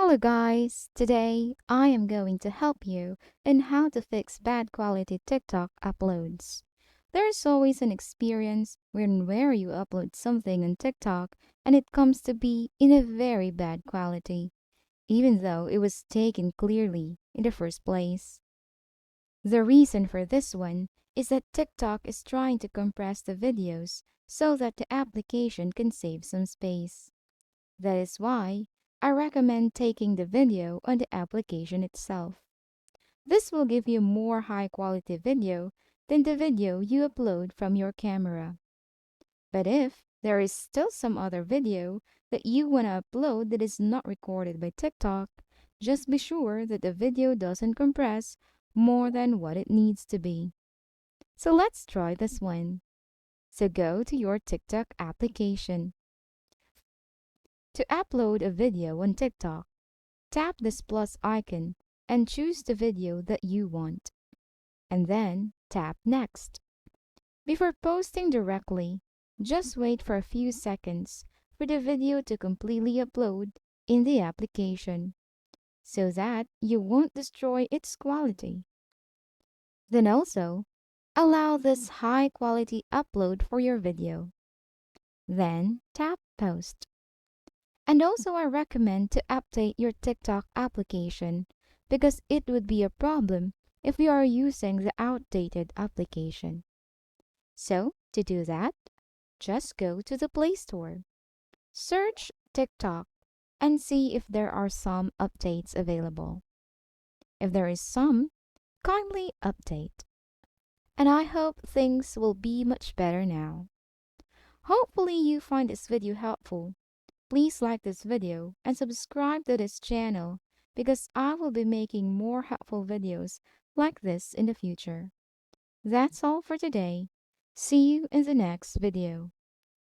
Hello guys! Today I am going to help you in how to fix bad quality TikTok uploads. There's always an experience where you upload something on TikTok and it comes to be in a very bad quality, even though it was taken clearly in the first place. The reason for this one is that TikTok is trying to compress the videos so that the application can save some space. That is why I recommend taking the video on the application itself. This will give you more high quality video than the video you upload from your camera. But if there is still some other video that you want to upload that is not recorded by TikTok, just be sure that the video doesn't compress more than what it needs to be. So let's try this one. So go to your TikTok application. To upload a video on TikTok, tap this plus icon and choose the video that you want. And then tap Next. Before posting directly, just wait for a few seconds for the video to completely upload in the application so that you won't destroy its quality. Then also, allow this high quality upload for your video. Then tap Post. And also, I recommend to update your TikTok application because it would be a problem if you are using the outdated application. So, to do that, just go to the Play Store, search TikTok, and see if there are some updates available. If there is some, kindly update. And I hope things will be much better now. Hopefully you find this video helpful. Please like this video and subscribe to this channel because I will be making more helpful videos like this in the future. That's all for today. See you in the next video.